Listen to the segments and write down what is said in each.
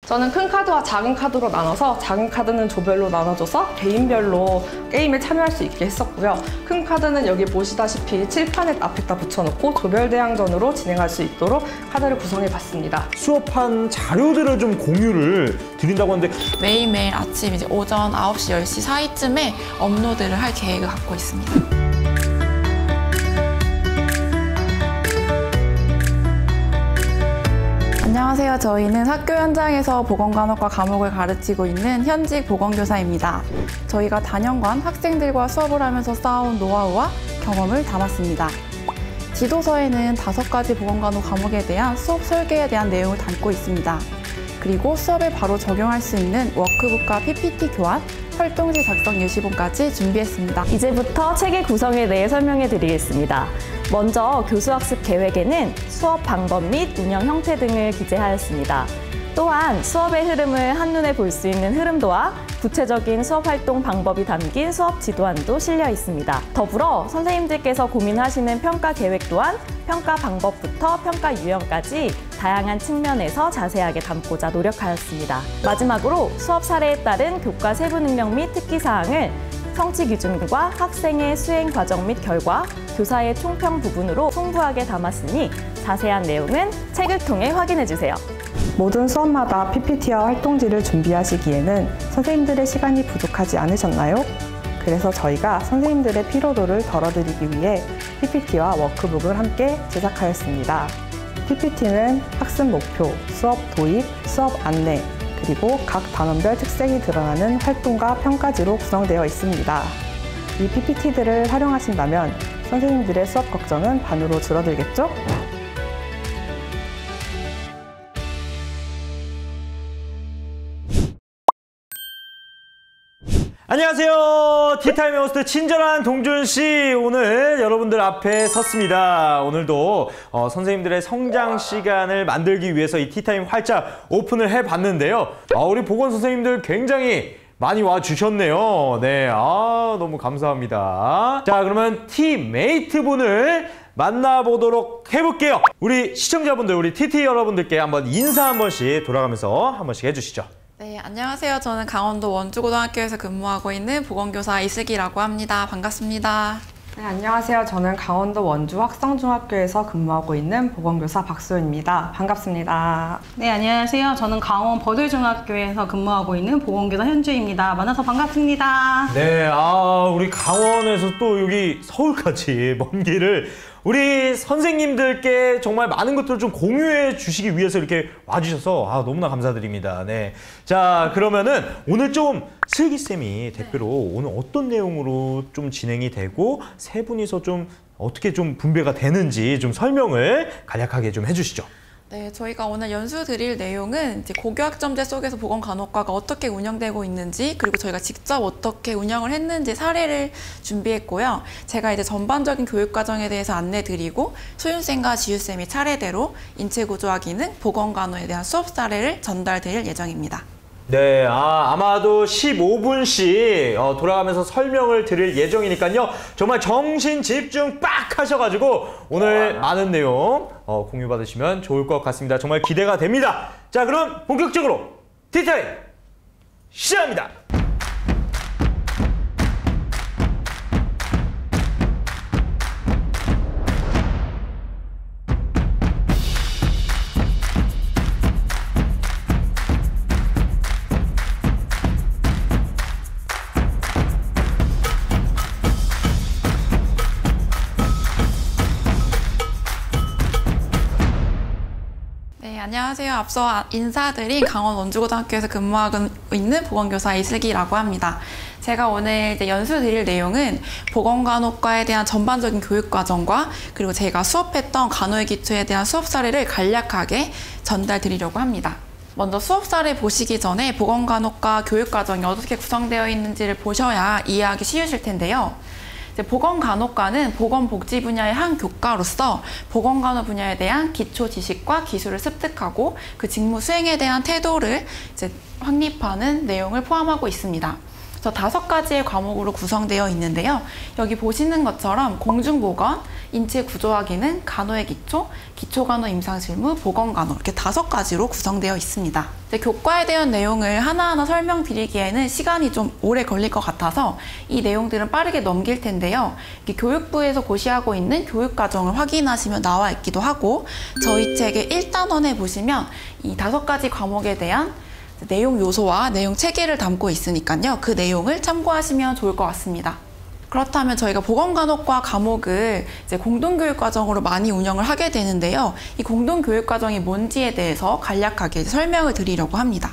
저는 큰 카드와 작은 카드로 나눠서 작은 카드는 조별로 나눠줘서 개인별로 게임에 참여할 수 있게 했었고요. 큰 카드는 여기 보시다시피 칠판에 앞에다 붙여놓고 조별 대항전으로 진행할 수 있도록 카드를 구성해봤습니다. 수업한 자료들을 좀 공유를 드린다고 하는데 매일매일 아침 이제 오전 9시, 10시 사이쯤에 업로드를 할 계획을 갖고 있습니다. 안녕하세요. 저희는 학교 현장에서 보건간호과 과목을 가르치고 있는 현직 보건교사입니다. 저희가 다년간 학생들과 수업을 하면서 쌓아온 노하우와 경험을 담았습니다. 지도서에는 5가지 보건간호 과목에 대한 수업 설계에 대한 내용을 담고 있습니다. 그리고 수업에 바로 적용할 수 있는 워크북과 PPT 교환, 활동지 작성 예시본까지 준비했습니다. 이제부터 체계 구성에 대해 설명해 드리겠습니다. 먼저 교수학습 계획에는 수업 방법 및 운영 형태 등을 기재하였습니다. 또한 수업의 흐름을 한눈에 볼 수 있는 흐름도와 구체적인 수업 활동 방법이 담긴 수업 지도안도 실려 있습니다. 더불어 선생님들께서 고민하시는 평가 계획 또한 평가 방법부터 평가 유형까지 다양한 측면에서 자세하게 담고자 노력하였습니다. 마지막으로 수업 사례에 따른 교과 세부 능력 및 특기사항을 성취 기준과 학생의 수행 과정 및 결과, 교사의 총평 부분으로 풍부하게 담았으니 자세한 내용은 책을 통해 확인해주세요. 모든 수업마다 PPT와 활동지를 준비하시기에는 선생님들의 시간이 부족하지 않으셨나요? 그래서 저희가 선생님들의 피로도를 덜어드리기 위해 PPT와 워크북을 함께 제작하였습니다. PPT는 학습 목표, 수업 도입, 수업 안내, 그리고 각 단원별 특색이 드러나는 활동과 평가지로 구성되어 있습니다. 이 PPT들을 활용하신다면 선생님들의 수업 걱정은 반으로 줄어들겠죠? 안녕하세요. 티타임의 호스트 친절한 동준씨, 오늘 여러분들 앞에 섰습니다. 오늘도 선생님들의 성장 시간을 만들기 위해서 이 티타임 활짝 오픈을 해봤는데요. 우리 보건 선생님들 굉장히 많이 와주셨네요. 네, 너무 감사합니다. 자, 그러면 티메이트 분을 만나보도록 해볼게요. 우리 시청자분들, 우리 TT 여러분들께 한번 인사 한 번씩 돌아가면서 한 번씩 해주시죠. 네, 안녕하세요. 저는 강원도 원주고등학교에서 근무하고 있는 보건교사 이슬기라고 합니다. 반갑습니다. 네, 안녕하세요. 저는 강원도 원주 확성중학교에서 근무하고 있는 보건교사 박소연입니다. 반갑습니다. 네, 안녕하세요. 저는 강원 버들중학교에서 근무하고 있는 보건교사 현주입니다. 만나서 반갑습니다. 네, 우리 강원에서 또 여기 서울까지 먼 길을 우리 선생님들께 정말 많은 것들을 좀 공유해 주시기 위해서 이렇게 와주셔서 너무나 감사드립니다. 네. 자, 그러면은 오늘 좀 슬기쌤이 대표로 오늘 어떤 내용으로 좀 진행이 되고 세 분이서 좀 어떻게 좀 분배가 되는지 좀 설명을 간략하게 좀 해주시죠. 네, 저희가 오늘 연수 드릴 내용은 이제 고교학점제 속에서 보건간호과가 어떻게 운영되고 있는지, 그리고 저희가 직접 어떻게 운영을 했는지 사례를 준비했고요. 제가 이제 전반적인 교육 과정에 대해서 안내 드리고 소윤쌤과 지유쌤이 차례대로 인체구조학 기능, 보건간호에 대한 수업 사례를 전달 드릴 예정입니다. 네, 아마도 15분씩 돌아가면서 설명을 드릴 예정이니까요. 정말 정신 집중 빡 하셔가지고 오늘 많은 내용 공유 받으시면 좋을 것 같습니다. 정말 기대가 됩니다. 자, 그럼 본격적으로 티타임 시작합니다. 안녕하세요. 앞서 인사드린 강원 원주고등학교에서 근무하고 있는 보건교사 이슬기라고 합니다. 제가 오늘 이제 연수 드릴 내용은 보건간호과에 대한 전반적인 교육 과정과 그리고 제가 수업했던 간호의 기초에 대한 수업 사례를 간략하게 전달 드리려고 합니다. 먼저 수업 사례 보시기 전에 보건간호과 교육 과정이 어떻게 구성되어 있는지를 보셔야 이해하기 쉬우실 텐데요. 보건간호과는 보건복지 분야의 한 교과로서 보건간호 분야에 대한 기초 지식과 기술을 습득하고 그 직무 수행에 대한 태도를 이제 확립하는 내용을 포함하고 있습니다. 그래서 5가지의 과목으로 구성되어 있는데요. 여기 보시는 것처럼 공중보건, 인체구조학 기능, 간호의 기초, 기초간호 임상실무, 보건간호 이렇게 5가지로 구성되어 있습니다. 교과에 대한 내용을 하나하나 설명드리기에는 시간이 좀 오래 걸릴 것 같아서 이 내용들은 빠르게 넘길 텐데요. 교육부에서 고시하고 있는 교육과정을 확인하시면 나와 있기도 하고 저희 책의 1단원에 보시면 이 5가지 과목에 대한 내용 요소와 내용 체계를 담고 있으니까요. 그 내용을 참고하시면 좋을 것 같습니다. 그렇다면 저희가 보건간호과 과목을 이제 공동교육과정으로 많이 운영을 하게 되는데요. 이 공동교육과정이 뭔지에 대해서 간략하게 설명을 드리려고 합니다.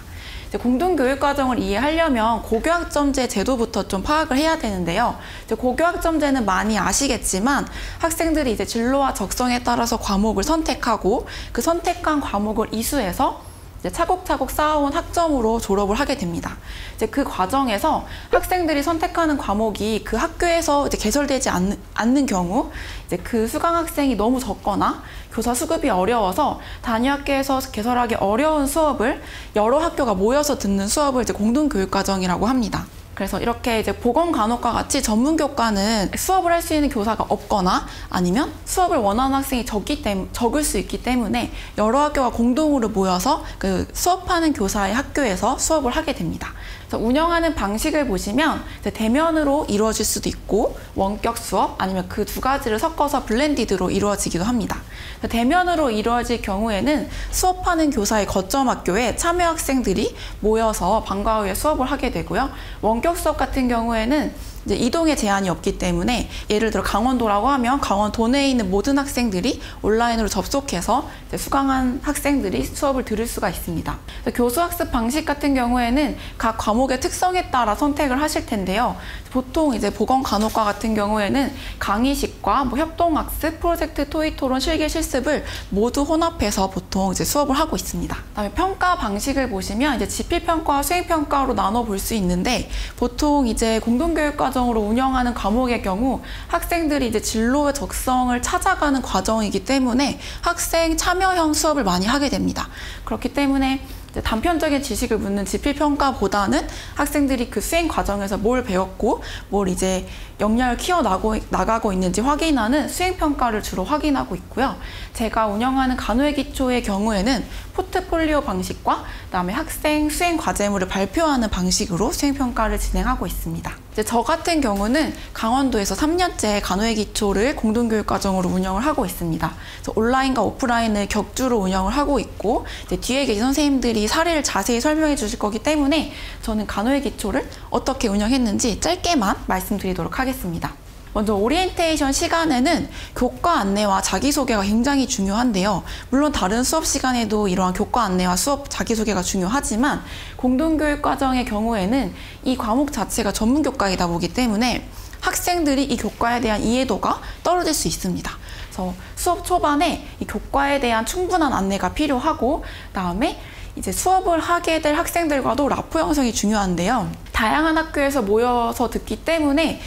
이제 공동교육과정을 이해하려면 고교학점제 제도부터 좀 파악을 해야 되는데요. 이제 고교학점제는 많이 아시겠지만 학생들이 이제 진로와 적성에 따라서 과목을 선택하고 그 선택한 과목을 이수해서 차곡차곡 쌓아온 학점으로 졸업을 하게 됩니다. 이제 그 과정에서 학생들이 선택하는 과목이 그 학교에서 이제 개설되지 않는 경우, 이제 그 수강 학생이 너무 적거나 교사 수급이 어려워서 단위 학교에서 개설하기 어려운 수업을 여러 학교가 모여서 듣는 수업을 이제 공동교육과정이라고 합니다. 그래서 이렇게 이제 보건간호과 같이 전문교과는 수업을 할 수 있는 교사가 없거나 아니면 수업을 원하는 학생이 적을 수 있기 때문에 여러 학교가 공동으로 모여서 그 수업하는 교사의 학교에서 수업을 하게 됩니다. 그래서 운영하는 방식을 보시면 이제 대면으로 이루어질 수도 있고 원격 수업 아니면 그 2가지를 섞어서 블렌디드로 이루어지기도 합니다. 대면으로 이루어질 경우에는 수업하는 교사의 거점 학교에 참여 학생들이 모여서 방과 후에 수업을 하게 되고요. 원격 수업 같은 경우에는 이제 이동에 제한이 없기 때문에 예를 들어 강원도라고 하면 강원도 내에 있는 모든 학생들이 온라인으로 접속해서 이제 수강한 학생들이 수업을 들을 수가 있습니다. 교수학습 방식 같은 경우에는 각 과목의 특성에 따라 선택을 하실 텐데요. 보통 이제 보건간호과 같은 경우에는 강의식과 협동학습, 프로젝트 토의 토론, 실기 실습을 모두 혼합해서 보통 이제 수업을 하고 있습니다. 그다음에 평가 방식을 보시면 이제 지필평가와 수행평가로 나눠 볼 수 있는데 보통 이제 공동교육과정으로 운영하는 과목의 경우 학생들이 이제 진로의 적성을 찾아가는 과정이기 때문에 학생 참여형 수업을 많이 하게 됩니다. 그렇기 때문에 단편적인 지식을 묻는 지필평가보다는 학생들이 그 수행 과정에서 뭘 배웠고 뭘 이제 역량을 키워나가고 있는지 확인하는 수행평가를 주로 확인하고 있고요. 제가 운영하는 간호의 기초의 경우에는 포트폴리오 방식과 그다음에 학생 수행 과제물을 발표하는 방식으로 수행평가를 진행하고 있습니다. 이제 저 같은 경우는 강원도에서 3년째 간호의 기초를 공동교육과정으로 운영을 하고 있습니다. 그래서 온라인과 오프라인을 격주로 운영을 하고 있고 이제 뒤에 계신 선생님들이 사례를 자세히 설명해 주실 거기 때문에 저는 간호의 기초를 어떻게 운영했는지 짧게만 말씀드리도록 하겠습니다. 먼저 오리엔테이션 시간에는 교과 안내와 자기소개가 굉장히 중요한데요. 물론 다른 수업 시간에도 이러한 교과 안내와 수업 자기소개가 중요하지만 공동교육과정의 경우에는 이 과목 자체가 전문교과이다 보기 때문에 학생들이 이 교과에 대한 이해도가 떨어질 수 있습니다. 그래서 수업 초반에 이 교과에 대한 충분한 안내가 필요하고 그다음에 이제 수업을 하게 될 학생들과도 라포 형성이 중요한데요. 다양한 학교에서 모여서 듣기 때문에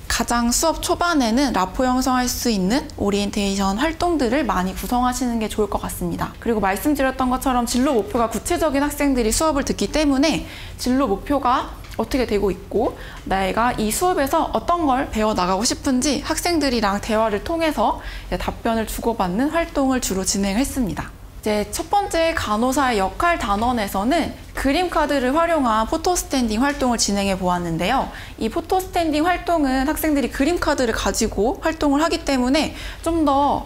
가장 수업 초반에는 라포 형성할 수 있는 오리엔테이션 활동들을 많이 구성하시는 게 좋을 것 같습니다. 그리고 말씀드렸던 것처럼 진로 목표가 구체적인 학생들이 수업을 듣기 때문에 진로 목표가 어떻게 되고 있고 내가 이 수업에서 어떤 걸 배워나가고 싶은지 학생들이랑 대화를 통해서 답변을 주고받는 활동을 주로 진행했습니다. 이제 첫 번째 간호사의 역할 단원에서는 그림 카드를 활용한 포토 스탠딩 활동을 진행해 보았는데요. 이 포토 스탠딩 활동은 학생들이 그림 카드를 가지고 활동을 하기 때문에 좀 더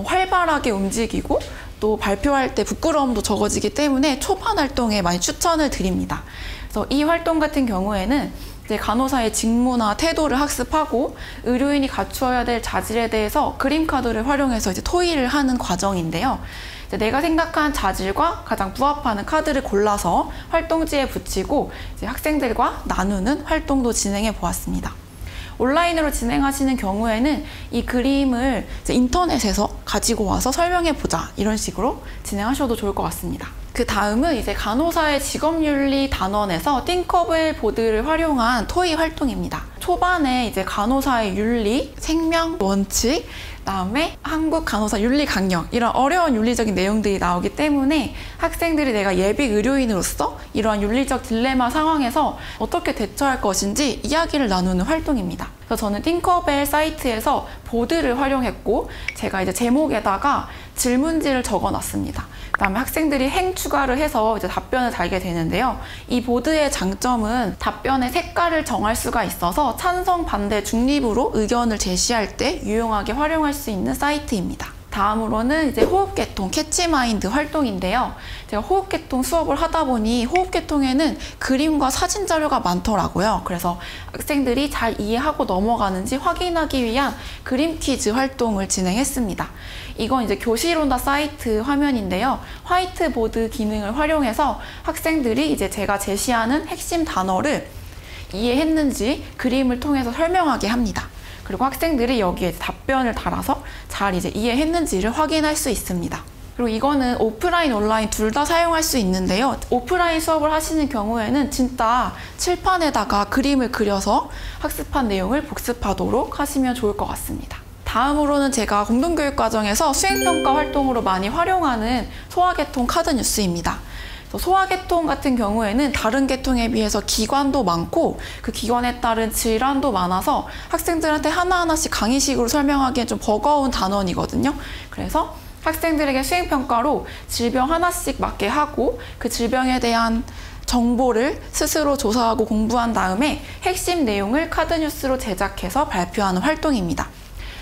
활발하게 움직이고 또 발표할 때 부끄러움도 적어지기 때문에 초반 활동에 많이 추천을 드립니다. 그래서 이 활동 같은 경우에는 이제 간호사의 직무나 태도를 학습하고 의료인이 갖추어야 될 자질에 대해서 그림 카드를 활용해서 이제 토의를 하는 과정인데요. 내가 생각한 자질과 가장 부합하는 카드를 골라서 활동지에 붙이고 이제 학생들과 나누는 활동도 진행해 보았습니다. 온라인으로 진행하시는 경우에는 이 그림을 이제 인터넷에서 가지고 와서 설명해 보자 이런 식으로 진행하셔도 좋을 것 같습니다. 그 다음은 이제 간호사의 직업윤리 단원에서 띵커벨 보드를 활용한 토의 활동입니다. 초반에 이제 간호사의 윤리, 생명, 원칙, 그다음에 한국 간호사 윤리 강령 이런 어려운 윤리적인 내용들이 나오기 때문에 학생들이 내가 예비 의료인으로서 이러한 윤리적 딜레마 상황에서 어떻게 대처할 것인지 이야기를 나누는 활동입니다. 그래서 저는 팅커벨 사이트에서 보드를 활용했고 제가 이제 제목에다가 질문지를 적어놨습니다. 그다음에 학생들이 행 추가를 해서 이제 답변을 달게 되는데요. 이 보드의 장점은 답변의 색깔을 정할 수가 있어서 찬성, 반대, 중립으로 의견을 제시할 때 유용하게 활용할 수 있는 사이트입니다. 다음으로는 이제 호흡계통, 캐치마인드 활동인데요. 제가 호흡계통 수업을 하다 보니 호흡계통에는 그림과 사진 자료가 많더라고요. 그래서 학생들이 잘 이해하고 넘어가는지 확인하기 위한 그림 퀴즈 활동을 진행했습니다. 이건 이제 교실온다 사이트 화면인데요. 화이트보드 기능을 활용해서 학생들이 이제 제가 제시하는 핵심 단어를 이해했는지 그림을 통해서 설명하게 합니다. 그리고 학생들이 여기에 답변을 달아서 잘 이제 이해했는지를 확인할 수 있습니다. 그리고 이거는 오프라인, 온라인 둘 다 사용할 수 있는데요. 오프라인 수업을 하시는 경우에는 진짜 칠판에다가 그림을 그려서 학습한 내용을 복습하도록 하시면 좋을 것 같습니다. 다음으로는 제가 공동교육 과정에서 수행평가 활동으로 많이 활용하는 소아계통 카드 뉴스입니다. 소아계통 같은 경우에는 다른 계통에 비해서 기관도 많고 그 기관에 따른 질환도 많아서 학생들한테 하나하나씩 강의식으로 설명하기엔 좀 버거운 단원이거든요. 그래서 학생들에게 수행평가로 질병 하나씩 맞게 하고 그 질병에 대한 정보를 스스로 조사하고 공부한 다음에 핵심 내용을 카드뉴스로 제작해서 발표하는 활동입니다.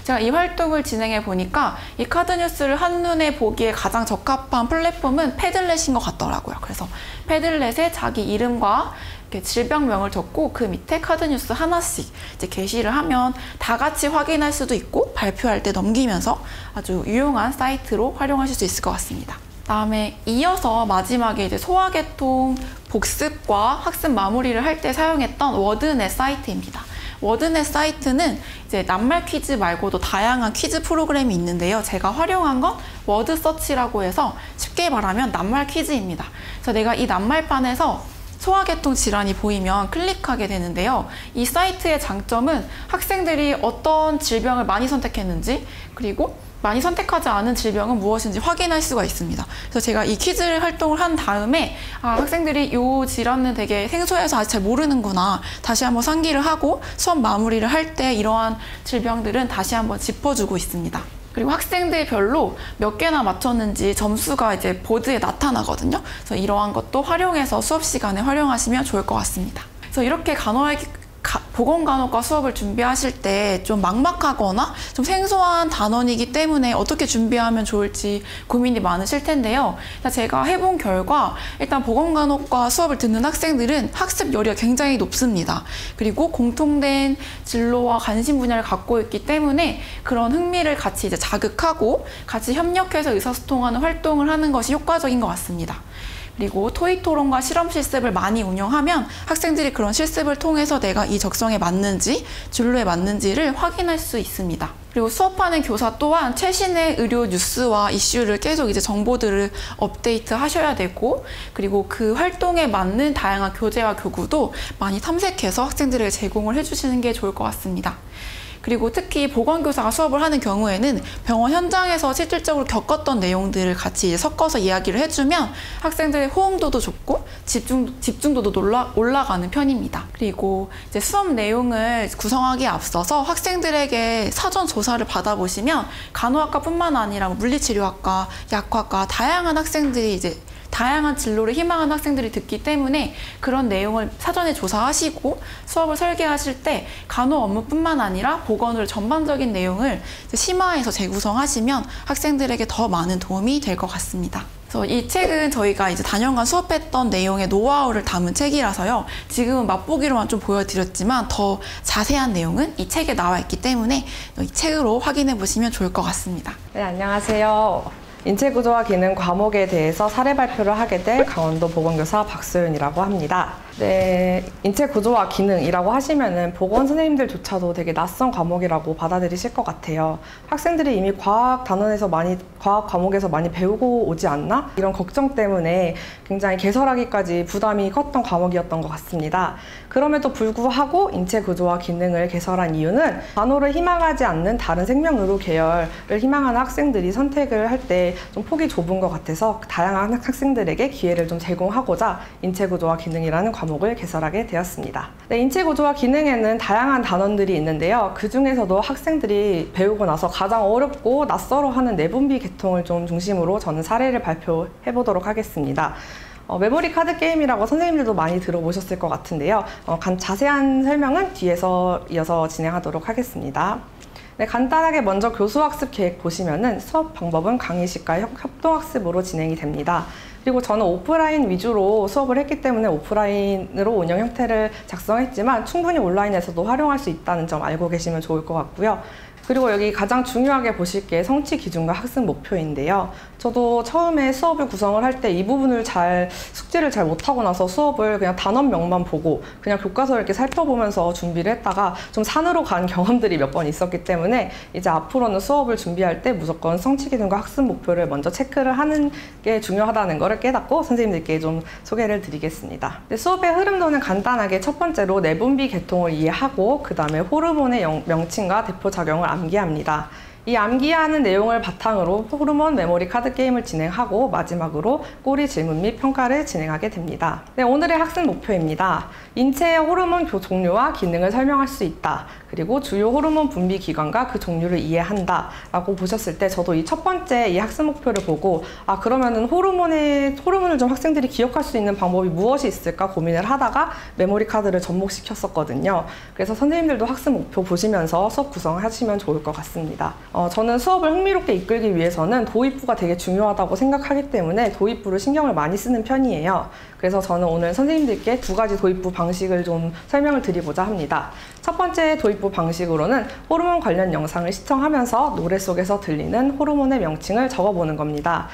제가 이 활동을 진행해 보니까 이 카드뉴스를 한눈에 보기에 가장 적합한 플랫폼은 패들렛인 것 같더라고요. 그래서 패들렛에 자기 이름과 이렇게 질병명을 적고 그 밑에 카드뉴스 하나씩 이제 게시를 하면 다 같이 확인할 수도 있고 발표할 때 넘기면서 아주 유용한 사이트로 활용하실 수 있을 것 같습니다. 다음에 이어서 마지막에 이제 소아계통 복습과 학습 마무리를 할 때 사용했던 워드넷 사이트입니다. 워드넷 사이트는 이제 낱말 퀴즈 말고도 다양한 퀴즈 프로그램이 있는데요. 제가 활용한 건 워드 서치라고 해서 쉽게 말하면 낱말 퀴즈입니다. 그래서 내가 이 낱말판에서 소아계통 질환이 보이면 클릭하게 되는데요. 이 사이트의 장점은 학생들이 어떤 질병을 많이 선택했는지 그리고 많이 선택하지 않은 질병은 무엇인지 확인할 수가 있습니다. 그래서 제가 이 퀴즈 활동을 한 다음에 학생들이 이 질환은 되게 생소해서 아직 잘 모르는구나. 다시 한번 상기를 하고 수업 마무리를 할 때 이러한 질병들은 다시 한번 짚어주고 있습니다. 그리고 학생들별로 몇 개나 맞췄는지 점수가 이제 보드에 나타나거든요. 그래서 이러한 것도 활용해서 수업 시간에 활용하시면 좋을 것 같습니다. 그래서 이렇게 보건간호과 수업을 준비하실 때 좀 막막하거나 좀 생소한 단원이기 때문에 어떻게 준비하면 좋을지 고민이 많으실 텐데요. 제가 해본 결과 일단 보건간호과 수업을 듣는 학생들은 학습 열의가 굉장히 높습니다. 그리고 공통된 진로와 관심 분야를 갖고 있기 때문에 그런 흥미를 같이 이제 자극하고 같이 협력해서 의사소통하는 활동을 하는 것이 효과적인 것 같습니다. 그리고 토익 토론과 실험 실습을 많이 운영하면 학생들이 그런 실습을 통해서 내가 이 적성에 맞는지 진로에 맞는지를 확인할 수 있습니다. 그리고 수업하는 교사 또한 최신의 의료 뉴스와 이슈를 계속 이제 정보들을 업데이트 하셔야 되고 그리고 그 활동에 맞는 다양한 교재와 교구도 많이 탐색해서 학생들에게 제공을 해주시는 게 좋을 것 같습니다. 그리고 특히 보건교사가 수업을 하는 경우에는 병원 현장에서 실질적으로 겪었던 내용들을 같이 이제 섞어서 이야기를 해주면 학생들의 호응도도 좋고 집중도도 올라가는 편입니다. 그리고 이제 수업 내용을 구성하기에 앞서서 학생들에게 사전 조사를 받아보시면 간호학과뿐만 아니라 물리치료학과, 약학과 다양한 학생들이 이제 다양한 진로를 희망하는 학생들이 듣기 때문에 그런 내용을 사전에 조사하시고 수업을 설계하실 때 간호 업무뿐만 아니라 보건의료 전반적인 내용을 심화해서 재구성하시면 학생들에게 더 많은 도움이 될 것 같습니다. 그래서 이 책은 저희가 이제 단연간 수업했던 내용의 노하우를 담은 책이라서요. 지금은 맛보기로만 좀 보여드렸지만 더 자세한 내용은 이 책에 나와 있기 때문에 이 책으로 확인해 보시면 좋을 것 같습니다. 네, 안녕하세요. 인체구조와 기능 과목에 대해서 사례 발표를 하게 될 강원도 보건교사 박소윤이라고 합니다. 네, 인체 구조와 기능이라고 하시면은 보건 선생님들조차도 되게 낯선 과목이라고 받아들이실 것 같아요. 학생들이 이미 과학 과목에서 많이 배우고 오지 않나? 이런 걱정 때문에 굉장히 개설하기까지 부담이 컸던 과목이었던 것 같습니다. 그럼에도 불구하고 인체 구조와 기능을 개설한 이유는 간호를 희망하지 않는 다른 생명의료 계열을 희망하는 학생들이 선택을 할 때 좀 폭이 좁은 것 같아서 다양한 학생들에게 기회를 좀 제공하고자 인체 구조와 기능이라는 과목을 개설하게 되었습니다. 네, 인체 구조와 기능에는 다양한 단원들이 있는데요. 그 중에서도 학생들이 배우고 나서 가장 어렵고 낯설어하는 내분비 계통을 좀 중심으로 저는 사례를 발표해 보도록 하겠습니다. 메모리 카드 게임이라고 선생님들도 많이 들어보셨을 것 같은데요. 자세한 설명은 뒤에서 이어서 진행하도록 하겠습니다. 네, 간단하게 먼저 교수학습 계획 보시면은 수업 방법은 강의식과 협동학습으로 진행이 됩니다. 그리고 저는 오프라인 위주로 수업을 했기 때문에 오프라인으로 운영 형태를 작성했지만 충분히 온라인에서도 활용할 수 있다는 점 알고 계시면 좋을 것 같고요. 그리고 여기 가장 중요하게 보실 게 성취 기준과 학습 목표인데요. 저도 처음에 수업을 구성을 할 때 이 부분을 숙지를 잘 못하고 나서 수업을 그냥 단원명만 보고 그냥 교과서를 이렇게 살펴보면서 준비를 했다가 좀 산으로 간 경험들이 몇 번 있었기 때문에 이제 앞으로는 수업을 준비할 때 무조건 성취 기준과 학습 목표를 먼저 체크를 하는 게 중요하다는 것을 깨닫고 선생님들께 좀 소개를 드리겠습니다. 수업의 흐름도는 간단하게 첫 번째로 내분비 계통을 이해하고 그 다음에 호르몬의 명칭과 대표작용을 암기합니다. 이 암기하는 내용을 바탕으로 호르몬 메모리 카드 게임을 진행하고 마지막으로 꼬리 질문 및 평가를 진행하게 됩니다. 네, 오늘의 학습 목표입니다. 인체의 호르몬 종류와 기능을 설명할 수 있다. 그리고 주요 호르몬 분비 기관과 그 종류를 이해한다 라고 보셨을 때 저도 이 첫 번째 이 학습 목표를 보고 그러면은 호르몬을 좀 학생들이 기억할 수 있는 방법이 무엇이 있을까 고민을 하다가 메모리 카드를 접목시켰었거든요. 그래서 선생님들도 학습 목표 보시면서 수업 구성하시면 좋을 것 같습니다. 저는 수업을 흥미롭게 이끌기 위해서는 도입부가 되게 중요하다고 생각하기 때문에 도입부를 신경을 많이 쓰는 편이에요. 그래서 저는 오늘 선생님들께 두 가지 도입부 방식을 좀 설명을 드리고자 합니다. 첫 번째 도입부 방식으로는 호르몬 관련 영상을 시청하면서 노래 속에서 들리는 호르몬의 명칭을 적어보는 겁니다.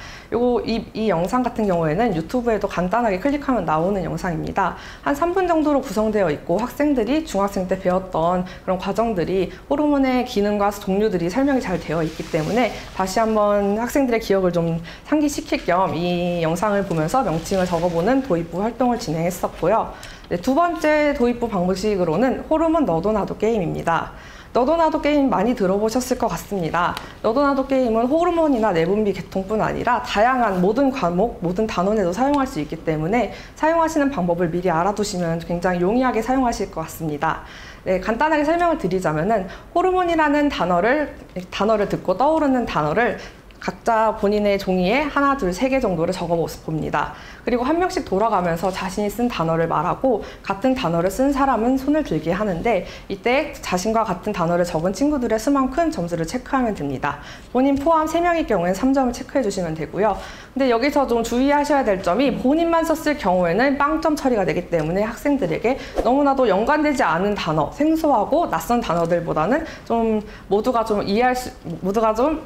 이 영상 같은 경우에는 유튜브에도 간단하게 클릭하면 나오는 영상입니다. 한 3분 정도로 구성되어 있고 학생들이 중학생 때 배웠던 그런 과정들이 호르몬의 기능과 종류들이 설명이 잘 되어 있기 때문에 다시 한번 학생들의 기억을 좀 상기시킬 겸 이 영상을 보면서 명칭을 적어보는 도입부 활동을 진행했었고요. 네, 두 번째 도입부 방식으로는 호르몬 너도 나도 게임입니다. 너도 나도 게임 많이 들어보셨을 것 같습니다. 너도 나도 게임은 호르몬이나 내분비 계통뿐 아니라 다양한 모든 과목, 모든 단원에도 사용할 수 있기 때문에 사용하시는 방법을 미리 알아두시면 굉장히 용이하게 사용하실 것 같습니다. 네, 간단하게 설명을 드리자면은 호르몬이라는 단어를 듣고 떠오르는 단어를 각자 본인의 종이에 하나, 둘, 세 개 정도를 적어봅니다. 그리고 한 명씩 돌아가면서 자신이 쓴 단어를 말하고 같은 단어를 쓴 사람은 손을 들게 하는데 이때 자신과 같은 단어를 적은 친구들의 수만큼 점수를 체크하면 됩니다. 본인 포함 3명일 경우에는 3점을 체크해 주시면 되고요. 근데 여기서 좀 주의하셔야 될 점이 본인만 썼을 경우에는 빵점 처리가 되기 때문에 학생들에게 너무나도 연관되지 않은 단어, 생소하고 낯선 단어들보다는 좀 모두가 좀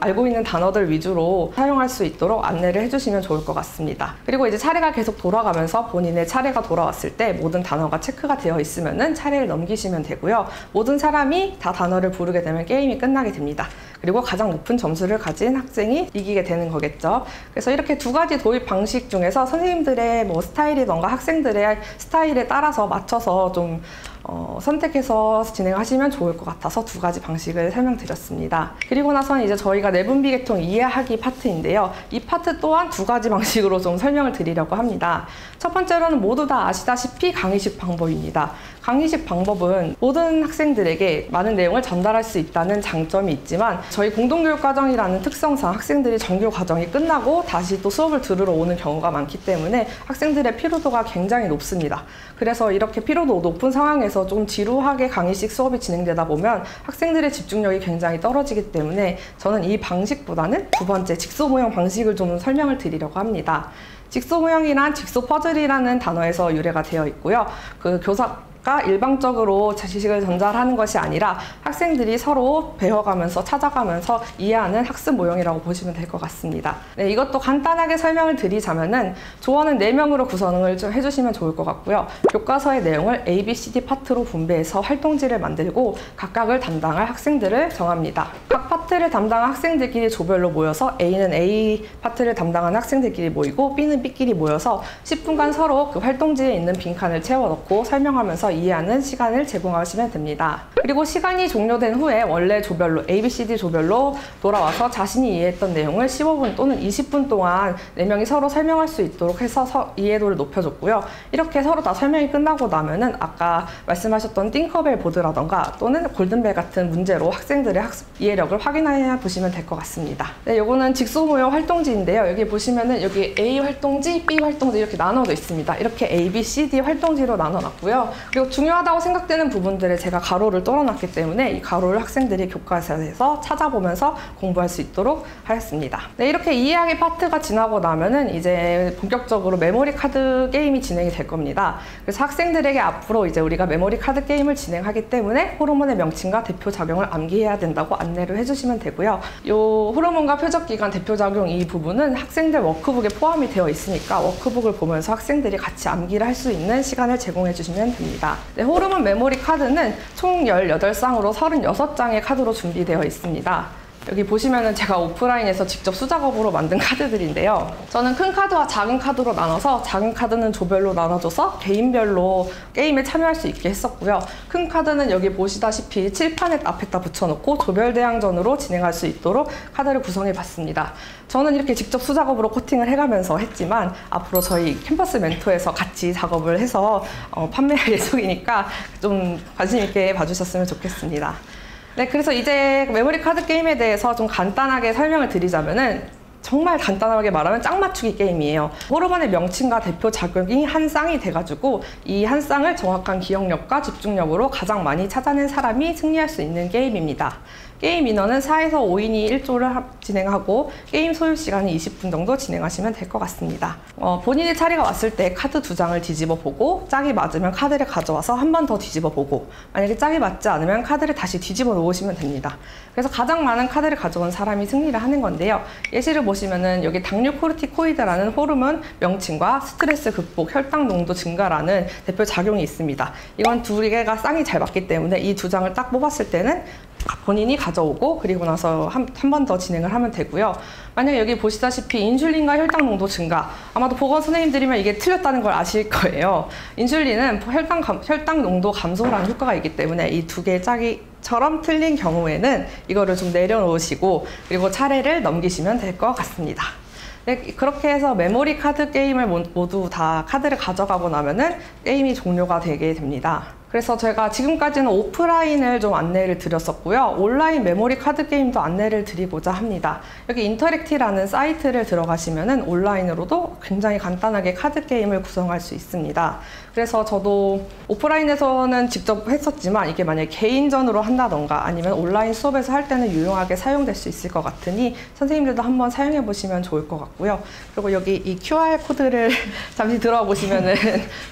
알고 있는 단어들 위주로 사용할 수 있도록 안내를 해주시면 좋을 것 같습니다. 그리고 이제 차례가 계속 돌아가면서 본인의 차례가 돌아왔을 때 모든 단어가 체크가 되어 있으면은 차례를 넘기시면 되고요. 모든 사람이 다 단어를 부르게 되면 게임이 끝나게 됩니다. 그리고 가장 높은 점수를 가진 학생이 이기게 되는 거겠죠. 그래서 이렇게 두 가지 도입 방식 중에서 선생님들의 스타일이던가 학생들의 스타일에 따라서 맞춰서 좀 선택해서 진행하시면 좋을 것 같아서 두 가지 방식을 설명드렸습니다. 그리고 나서는 이제 저희가 내분비 계통 이해하기 파트인데요. 이 파트 또한 두 가지 방식으로 좀 설명을 드리려고 합니다. 첫 번째로는 모두 다 아시다시피 강의식 방법입니다. 강의식 방법은 모든 학생들에게 많은 내용을 전달할 수 있다는 장점이 있지만 저희 공동교육과정이라는 특성상 학생들이 정규 과정이 끝나고 다시 또 수업을 들으러 오는 경우가 많기 때문에 학생들의 피로도가 굉장히 높습니다. 그래서 이렇게 피로도 높은 상황에서 좀 지루하게 강의식 수업이 진행되다 보면 학생들의 집중력이 굉장히 떨어지기 때문에 저는 이 방식보다는 두 번째 직소 모형 방식을 좀 설명을 드리려고 합니다. 직소 모형이란 직소 퍼즐이라는 단어에서 유래가 되어 있고요. 그 교사가 아까 일방적으로 지식을 전달하는 것이 아니라 학생들이 서로 배워가면서 찾아가면서 이해하는 학습 모형이라고 보시면 될 것 같습니다. 네, 이것도 간단하게 설명을 드리자면은 조원은 4명으로 구성을 좀 해주시면 좋을 것 같고요. 교과서의 내용을 A, B, C, D 파트로 분배해서 활동지를 만들고 각각을 담당할 학생들을 정합니다. 각 파트를 담당한 학생들끼리 조별로 모여서 A는 A 파트를 담당하는 학생들끼리 모이고 B는 B끼리 모여서 10분간 서로 그 활동지에 있는 빈칸을 채워넣고 설명하면서 이해하는 시간을 제공하시면 됩니다. 그리고 시간이 종료된 후에 원래 조별로 A, B, C, D 조별로 돌아와서 자신이 이해했던 내용을 15분 또는 20분 동안 4명이 서로 설명할 수 있도록 해서 이해도를 높여줬고요. 이렇게 서로 다 설명이 끝나고 나면은 아까 말씀하셨던 띵커벨 보드라던가 또는 골든벨 같은 문제로 학생들의 학습 이해력을 확인해 보시면 될 것 같습니다. 네, 요거는 직소 모형 활동지인데요. 여기 보시면은 여기 A 활동지, B 활동지 이렇게 나눠져 있습니다. 이렇게 A, B, C, D 활동지로 나눠놨고요. 그리고 중요하다고 생각되는 부분들에 제가 가로를 떨어놨기 때문에 이 가로를 학생들이 교과서에서 찾아보면서 공부할 수 있도록 하였습니다. 네, 이렇게 이해하기 파트가 지나고 나면은 이제 본격적으로 메모리 카드 게임이 진행이 될 겁니다. 그래서 학생들에게 앞으로 이제 우리가 메모리 카드 게임을 진행하기 때문에 호르몬의 명칭과 대표 작용을 암기해야 된다고 안내를 해주시면 되고요. 이 호르몬과 표적기관 대표 작용 이 부분은 학생들 워크북에 포함이 되어 있으니까 워크북을 보면서 학생들이 같이 암기를 할 수 있는 시간을 제공해 주시면 됩니다. 네, 호르몬 메모리 카드는 총 18쌍으로 36장의 카드로 준비되어 있습니다. 여기 보시면은 제가 오프라인에서 직접 수작업으로 만든 카드들인데요. 저는 큰 카드와 작은 카드로 나눠서 작은 카드는 조별로 나눠줘서 개인별로 게임에 참여할 수 있게 했었고요. 큰 카드는 여기 보시다시피 칠판에 앞에다 붙여놓고 조별 대항전으로 진행할 수 있도록 카드를 구성해 봤습니다. 저는 이렇게 직접 수작업으로 코팅을 해가면서 했지만 앞으로 저희 캠퍼스 멘토에서 같이 작업을 해서 판매할 예정이니까 좀 관심 있게 봐주셨으면 좋겠습니다. 네, 그래서 이제 메모리 카드 게임에 대해서 좀 간단하게 설명을 드리자면은 정말 간단하게 말하면 짝 맞추기 게임이에요. 호르몬의 명칭과 대표 작용이 한 쌍이 돼가지고 이 한 쌍을 정확한 기억력과 집중력으로 가장 많이 찾아낸 사람이 승리할 수 있는 게임입니다. 게임 인원은 4에서 5인이 1조를 진행하고 게임 소요 시간은 20분 정도 진행하시면 될 것 같습니다. 본인의 차례가 왔을 때 카드 2장을 뒤집어 보고 짝이 맞으면 카드를 가져와서 한 번 더 뒤집어 보고 만약에 짝이 맞지 않으면 카드를 다시 뒤집어 놓으시면 됩니다. 그래서 가장 많은 카드를 가져온 사람이 승리를 하는 건데요. 예시를 보시면은 여기 당뇨코르티코이드라는 호르몬 명칭과 스트레스 극복, 혈당 농도 증가라는 대표 작용이 있습니다. 이건 두 개가 쌍이 잘 맞기 때문에 이 2장을 딱 뽑았을 때는 본인이 가져오고 그리고 나서 한 번 더 진행을 하면 되고요. 만약에 여기 보시다시피 인슐린과 혈당 농도 증가, 아마도 보건 선생님들이면 이게 틀렸다는 걸 아실 거예요. 인슐린은 혈당 농도 감소라는 효과가 있기 때문에 이 두 개의 짝이처럼 틀린 경우에는 이거를 좀 내려놓으시고 그리고 차례를 넘기시면 될 것 같습니다. 네, 그렇게 해서 메모리 카드 게임을 모두 다 카드를 가져가고 나면은 게임이 종료가 되게 됩니다. 그래서 제가 지금까지는 오프라인을 좀 안내를 드렸었고요. 온라인 메모리 카드 게임도 안내를 드리고자 합니다. 여기 인터랙티라는 사이트를 들어가시면은 온라인으로도 굉장히 간단하게 카드 게임을 구성할 수 있습니다. 그래서 저도 오프라인에서는 직접 했었지만 이게 만약에 개인전으로 한다던가 아니면 온라인 수업에서 할 때는 유용하게 사용될 수 있을 것 같으니 선생님들도 한번 사용해 보시면 좋을 것 같고요. 그리고 여기 이 QR 코드를 잠시 들어와 보시면은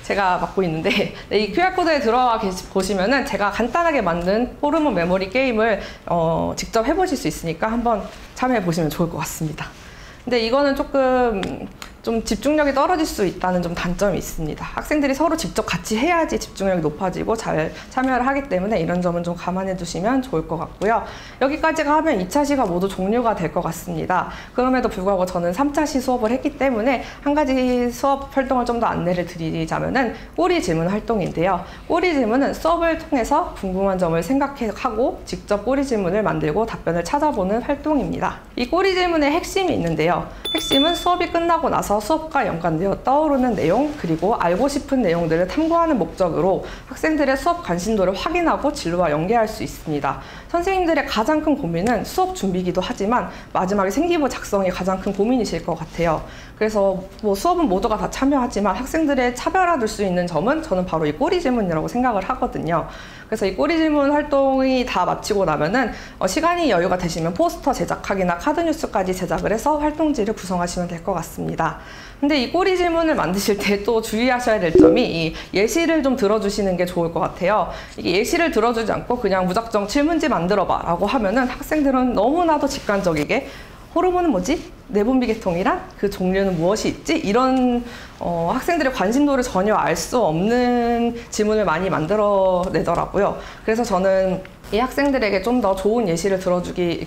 제가 맡고 있는데 네, 이 QR 코드에 들어와 보시면은 제가 간단하게 만든 호르몬 메모리 게임을 직접 해보실 수 있으니까 한번 참여해 보시면 좋을 것 같습니다. 근데 이거는 조금 좀 집중력이 떨어질 수 있다는 좀 단점이 있습니다. 학생들이 서로 직접 같이 해야지 집중력이 높아지고 잘 참여를 하기 때문에 이런 점은 좀 감안해 두시면 좋을 것 같고요. 여기까지가 하면 2차 시가 모두 종료가 될 것 같습니다. 그럼에도 불구하고 저는 3차 시 수업을 했기 때문에 한 가지 수업 활동을 좀 더 안내를 드리자면은 꼬리 질문 활동인데요. 꼬리 질문은 수업을 통해서 궁금한 점을 생각하고 직접 꼬리 질문을 만들고 답변을 찾아보는 활동입니다. 이 꼬리 질문의 핵심이 있는데요. 핵심은 수업이 끝나고 나서 수업과 연관되어 떠오르는 내용 그리고 알고 싶은 내용들을 탐구하는 목적으로 학생들의 수업 관심도를 확인하고 진로와 연계할 수 있습니다. 선생님들의 가장 큰 고민은 수업 준비이기도 하지만 마지막에 생기부 작성이 가장 큰 고민이실 것 같아요. 그래서 뭐 수업은 모두가 다 참여하지만 학생들의 차별화될 수 있는 점은 저는 바로 이 꼬리 질문이라고 생각을 하거든요. 그래서 이 꼬리 질문 활동이 다 마치고 나면은 시간이 여유가 되시면 포스터 제작하기나 카드 뉴스까지 제작을 해서 활동지를 구성하시면 될 것 같습니다. 있습니다. 근데 이 꼬리 질문을 만드실 때 또 주의하셔야 될 점이 이 예시를 좀 들어주시는 게 좋을 것 같아요. 이게 예시를 들어주지 않고 그냥 무작정 질문지 만들어봐 라고 하면은 학생들은 너무나도 직관적이게 호르몬은 뭐지? 내분비 계통이랑 그 종류는 무엇이 있지? 이런 학생들의 관심도를 전혀 알 수 없는 질문을 많이 만들어내더라고요. 그래서 저는 이 학생들에게 좀 더 좋은 예시를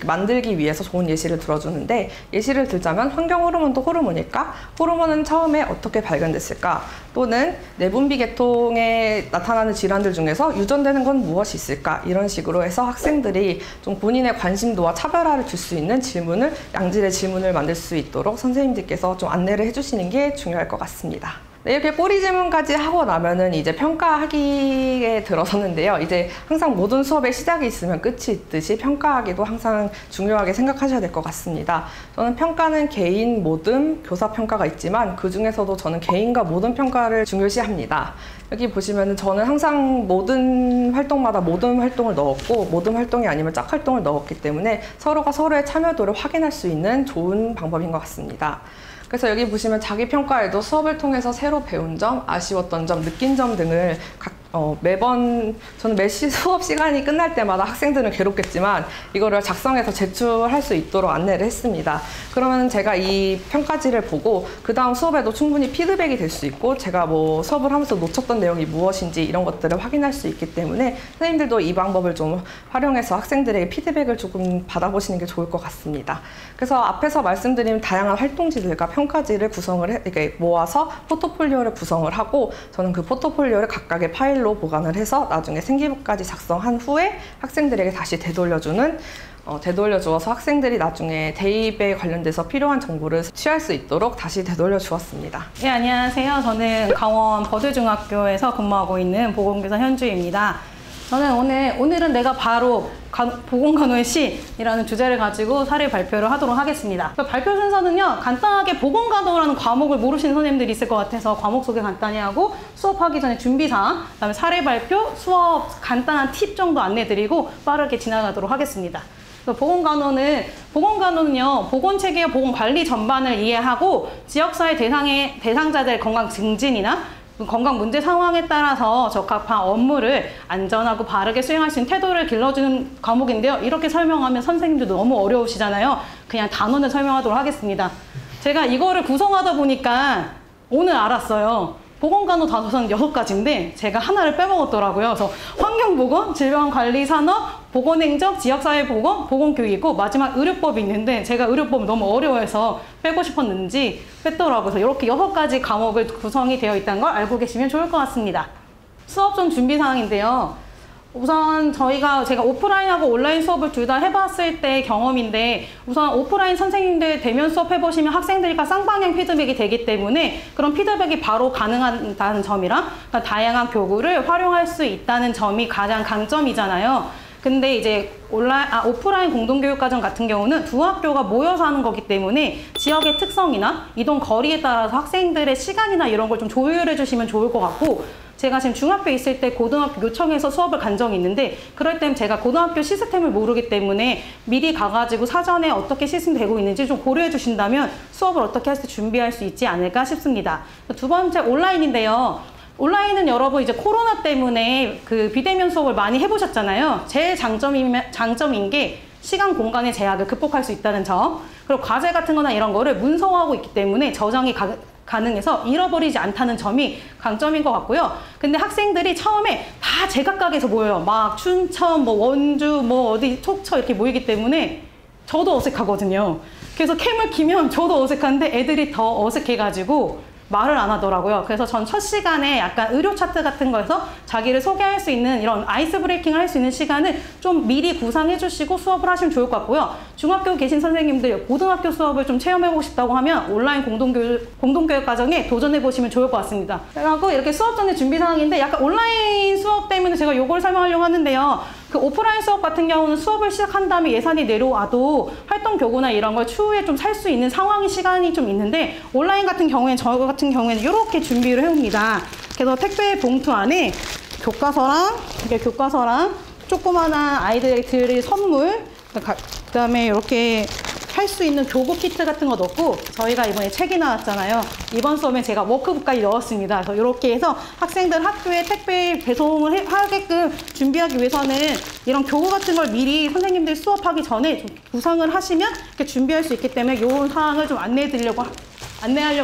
만들기 위해서 좋은 예시를 들어주는데, 예시를 들자면 환경 호르몬도 호르몬일까? 호르몬은 처음에 어떻게 발견됐을까? 또는 내분비 계통에 나타나는 질환들 중에서 유전되는 건 무엇이 있을까? 이런 식으로 해서 학생들이 좀 본인의 관심도와 차별화를 줄 수 있는 질문을, 양질의 질문을 만들 수 있도록 선생님들께서 좀 안내를 해주시는 게 중요할 것 같습니다. 네, 이렇게 꼬리 질문까지 하고 나면은 이제 평가하기에 들어섰는데요. 이제 항상 모든 수업에 시작이 있으면 끝이 있듯이 평가하기도 항상 중요하게 생각하셔야 될 것 같습니다. 저는 평가는 개인, 모듬, 교사 평가가 있지만 그 중에서도 저는 개인과 모듬 평가를 중요시합니다. 여기 보시면은 저는 항상 모든 활동마다 모듬 활동을 넣었고, 모듬 활동이 아니면 짝 활동을 넣었기 때문에 서로가 서로의 참여도를 확인할 수 있는 좋은 방법인 것 같습니다. 그래서 여기 보시면 자기평가에도 수업을 통해서 새로 배운 점, 아쉬웠던 점, 느낀 점 등을 매번, 저는 매 수업 시간이 끝날 때마다 학생들은 괴롭겠지만 이거를 작성해서 제출할 수 있도록 안내를 했습니다. 그러면 제가 이 평가지를 보고 그 다음 수업에도 충분히 피드백이 될 수 있고, 제가 뭐 수업을 하면서 놓쳤던 내용이 무엇인지 이런 것들을 확인할 수 있기 때문에 선생님들도 이 방법을 좀 활용해서 학생들에게 피드백을 조금 받아보시는 게 좋을 것 같습니다. 그래서 앞에서 말씀드린 다양한 활동지들과 평가지를 이렇게 모아서 포트폴리오를 구성을 하고, 저는 그 포트폴리오를 각각의 파일로 보관을 해서 나중에 생기부까지 작성한 후에 학생들에게 다시 되돌려주어서 학생들이 나중에 대입에 관련돼서 필요한 정보를 취할 수 있도록 다시 되돌려 주었습니다. 네, 안녕하세요. 저는 강원 버드중학교에서 근무하고 있는 보건교사 현주입니다. 저는 오늘은 내가 바로 보건간호의 시이라는 주제를 가지고 사례 발표를 하도록 하겠습니다. 발표 순서는요, 간단하게 보건간호라는 과목을 모르시는 선생님들이 있을 것 같아서 과목 소개 간단히 하고, 수업하기 전에 준비사항, 그다음에 사례 발표, 수업 간단한 팁 정도 안내드리고 빠르게 지나가도록 하겠습니다. 보건간호는요, 보건체계와 보건관리 전반을 이해하고 지역사회 대상자들의 건강 증진이나 건강 문제 상황에 따라서 적합한 업무를 안전하고 바르게 수행할 수 있는 태도를 길러주는 과목인데요. 이렇게 설명하면 선생님들도 너무 어려우시잖아요. 그냥 단원을 설명하도록 하겠습니다. 제가 이거를 구성하다 보니까 오늘 알았어요. 보건간호 단원은 6가지인데 제가 하나를 빼먹었더라고요. 그래서 환경보건, 질병관리산업, 보건행정, 지역사회보건, 보건교육이고 마지막 의료법이 있는데 제가 의료법을 너무 어려워해서 빼고 싶었는지 뺐더라고요. 그래서 이렇게 6가지 과목을 구성이 되어 있다는 걸 알고 계시면 좋을 것 같습니다. 수업 좀 준비사항인데요. 우선 제가 오프라인하고 온라인 수업을 둘 다 해봤을 때 경험인데, 우선 오프라인 선생님들 대면 수업 해보시면 학생들과 쌍방향 피드백이 되기 때문에 그런 피드백이 바로 가능하다는 점이랑 다양한 교구를 활용할 수 있다는 점이 가장 강점이잖아요. 근데 이제 오프라인 공동교육과정 같은 경우는 두 학교가 모여서 하는 거기 때문에 지역의 특성이나 이동 거리에 따라서 학생들의 시간이나 이런 걸 좀 조율해 주시면 좋을 것 같고, 제가 지금 중학교에 있을 때 고등학교 요청해서 수업을 간 적이 있는데, 그럴 땐 제가 고등학교 시스템을 모르기 때문에 미리 가가지고 사전에 어떻게 시스템이 되고 있는지 좀 고려해 주신다면 수업을 어떻게 할 때 준비할 수 있지 않을까 싶습니다. 두 번째, 온라인인데요. 온라인은 여러분 이제 코로나 때문에 그 비대면 수업을 많이 해보셨잖아요. 제일 장점인 게 시간 공간의 제약을 극복할 수 있다는 점, 그리고 과제 같은 거나 이런 거를 문서화하고 있기 때문에 저장이 가능해서 잃어버리지 않다는 점이 강점인 것 같고요. 근데 학생들이 처음에 다 제각각에서 모여요. 막 춘천, 원주, 어디 촉처 이렇게 모이기 때문에 저도 어색하거든요. 그래서 캠을 키면 저도 어색한데 애들이 더 어색해가지고 말을 안 하더라고요. 그래서 전 첫 시간에 약간 의료 차트 같은 거에서 자기를 소개할 수 있는 이런 아이스 브레이킹을 할 수 있는 시간을 좀 미리 구상해 주시고 수업을 하시면 좋을 것 같고요. 중학교 계신 선생님들 고등학교 수업을 좀 체험해보고 싶다고 하면 온라인 공동교육 과정에 도전해 보시면 좋을 것 같습니다. 그리고 이렇게 수업 전에 준비사항인데, 약간 온라인 수업 때문에 제가 요걸 설명하려고 하는데요. 그 오프라인 수업 같은 경우는 수업을 시작한 다음에 예산이 내려와도 활동 교구나 이런 걸 추후에 좀 살 수 있는 시간이 좀 있는데, 온라인 같은 경우에는 저 같은 경우에는 이렇게 준비를 해옵니다. 그래서 택배 봉투 안에 교과서랑 조그마한 아이들에게 드릴 선물, 그다음에 이렇게 할 수 있는 교구 키트 같은 거 넣고 저희가 이번에 책이 나왔잖아요. 이번 수업에 제가 워크북까지 넣었습니다. 그래서 이렇게 해서 학생들 학교에 택배 배송을 하게끔 준비하기 위해서는 이런 교구 같은 걸 미리 선생님들 수업하기 전에 좀 구상을 하시면 이렇게 준비할 수 있기 때문에 이런 사항을 좀 안내하려고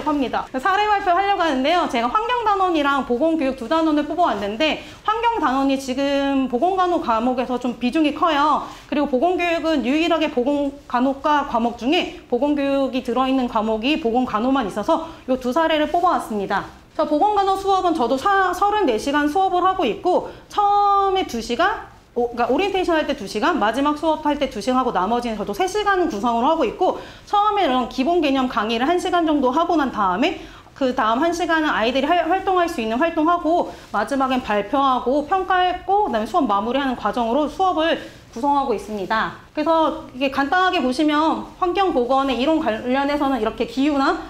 합니다. 사례 발표하려고 하는데요. 제가 환경단원이랑 보건교육 두 단원을 뽑아왔는데 환경단원이 지금 보건간호 과목에서 좀 비중이 커요. 그리고 보건교육은 유일하게 보건간호과 과목 중에 보건교육이 들어있는 과목이 보건간호만 있어서 이 두 사례를 뽑아왔습니다. 저 보건간호 수업은 저도 34시간 수업을 하고 있고 처음에 2시간 그러니까 오리엔테이션 할 때 2시간, 마지막 수업할 때 2시간 하고 나머지는 저도 3시간 구성으로 하고 있고 처음에는 기본 개념 강의를 1시간 정도 하고 난 다음에 그 다음 1시간은 아이들이 활동할 수 있는 활동하고 마지막엔 발표하고 평가하고 그다음에 수업 마무리하는 과정으로 수업을 구성하고 있습니다. 그래서 이게 간단하게 보시면 환경보건의 이론 관련해서는 이렇게 기후나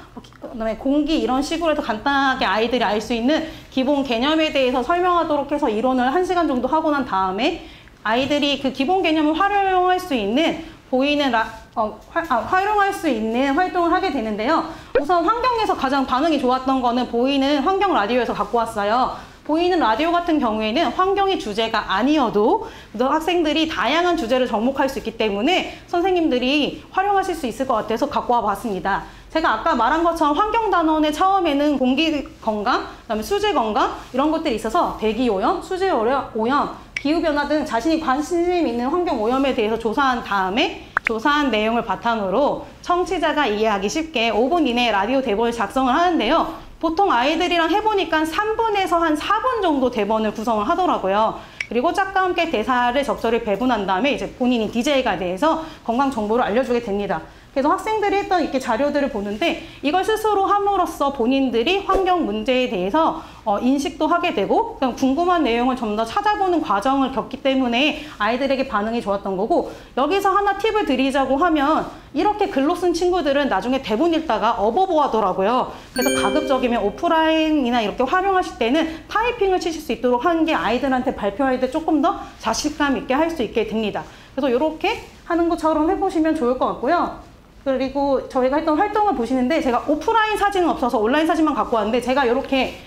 그다음에 공기 이런 식으로 해서 간단하게 아이들이 알 수 있는 기본 개념에 대해서 설명하도록 해서 이론을 1시간 정도 하고 난 다음에 아이들이 그 기본 개념을 활용할 수 있는 활용할 수 있는 활동을 하게 되는데요. 우선 환경에서 가장 반응이 좋았던 거는 보이는 환경 라디오에서 갖고 왔어요. 보이는 라디오 같은 경우에는 환경이 주제가 아니어도 학생들이 다양한 주제를 접목할 수 있기 때문에 선생님들이 활용하실 수 있을 것 같아서 갖고 와봤습니다. 제가 아까 말한 것처럼 환경단원의 처음에는 공기 건강, 그다음에 수질 건강 이런 것들이 있어서 대기 오염, 수질 오염, 기후변화 등 자신이 관심 있는 환경 오염에 대해서 조사한 다음에 조사한 내용을 바탕으로 청취자가 이해하기 쉽게 5분 이내에 라디오 대본을 작성을 하는데요. 보통 아이들이랑 해보니까 3분에서 한 4분 정도 대본을 구성을 하더라고요. 그리고 짝과 함께 대사를 적절히 배분한 다음에 이제 본인이 DJ가 돼서 건강 정보를 알려주게 됩니다. 그래서 학생들이 했던 이렇게 자료들을 보는데 이걸 스스로 함으로써 본인들이 환경 문제에 대해서 인식도 하게 되고 궁금한 내용을 좀 더 찾아보는 과정을 겪기 때문에 아이들에게 반응이 좋았던 거고 여기서 하나 팁을 드리자고 하면 이렇게 글로 쓴 친구들은 나중에 대본 읽다가 어버버하더라고요. 그래서 가급적이면 오프라인이나 이렇게 활용하실 때는 타이핑을 치실 수 있도록 하는 게 아이들한테 발표할 때 조금 더 자신감 있게 할 수 있게 됩니다. 그래서 이렇게 하는 것처럼 해보시면 좋을 것 같고요. 그리고 저희가 했던 활동을 보시는데 제가 오프라인 사진은 없어서 온라인 사진만 갖고 왔는데 제가 이렇게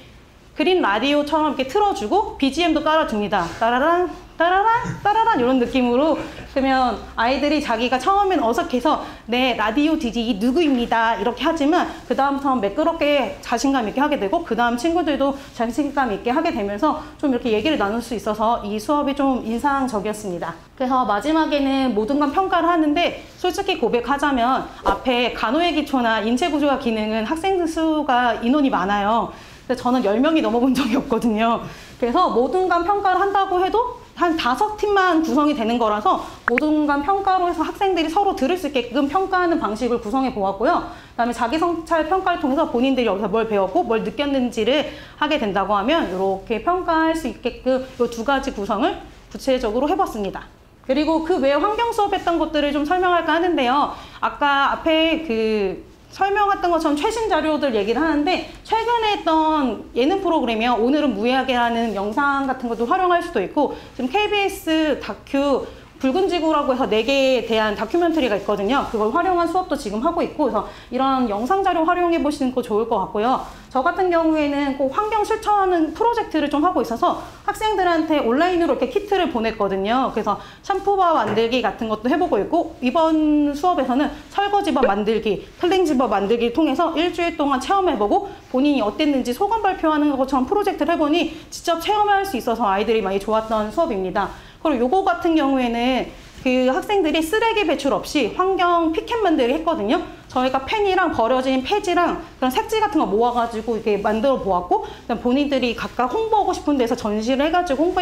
그린 라디오처럼 이렇게 틀어주고 BGM도 깔아줍니다. 따라란 따라란 따라란 이런 느낌으로 그러면 아이들이 자기가 처음엔 어색해서 네 라디오 DJ 누구입니다 이렇게 하지만 그 다음부터는 매끄럽게 자신감 있게 하게 되고 그 다음 친구들도 자신감 있게 하게 되면서 좀 이렇게 얘기를 나눌 수 있어서 이 수업이 좀 인상적이었습니다. 그래서 마지막에는 모든 건 평가를 하는데 솔직히 고백하자면 앞에 간호의 기초나 인체구조학 기능은 학생 수가 인원이 많아요. 근데 저는 10명이 넘어본 적이 없거든요. 그래서 모든 간 평가를 한다고 해도 한 5팀만 구성이 되는 거라서 모든 간 평가로 해서 학생들이 서로 들을 수 있게끔 평가하는 방식을 구성해 보았고요. 그다음에 자기 성찰 평가를 통해서 본인들이 여기서 뭘 배웠고 뭘 느꼈는지를 하게 된다고 하면 이렇게 평가할 수 있게끔 이 2가지 구성을 구체적으로 해봤습니다. 그리고 그 외에 환경 수업했던 것들을 좀 설명할까 하는데요. 아까 앞에 설명했던 것처럼 최신 자료들 얘기를 하는데 최근에 했던 예능 프로그램이요. 오늘은 무해하게라는 영상 같은 것도 활용할 수도 있고 지금 KBS 다큐 붉은 지구라고 해서 4개에 대한 다큐멘터리가 있거든요. 그걸 활용한 수업도 지금 하고 있고 그래서 이런 영상 자료 활용해 보시는 거 좋을 것 같고요. 저 같은 경우에는 꼭 환경 실천하는 프로젝트를 좀 하고 있어서 학생들한테 온라인으로 이렇게 키트를 보냈거든요. 그래서 샴푸바 만들기 같은 것도 해보고 있고 이번 수업에서는 설거지밥 만들기, 클렌징밥 만들기를 통해서 일주일 동안 체험해보고 본인이 어땠는지 소감 발표하는 것처럼 프로젝트를 해보니 직접 체험할 수 있어서 아이들이 많이 좋았던 수업입니다. 그리고 요거 같은 경우에는 그 학생들이 쓰레기 배출 없이 환경 피켓 만들기 했거든요. 저희가 펜이랑 버려진 폐지랑 그런 색지 같은 거 모아가지고 이렇게 만들어 보았고 본인들이 각각 홍보하고 싶은 데서 전시를 해가지고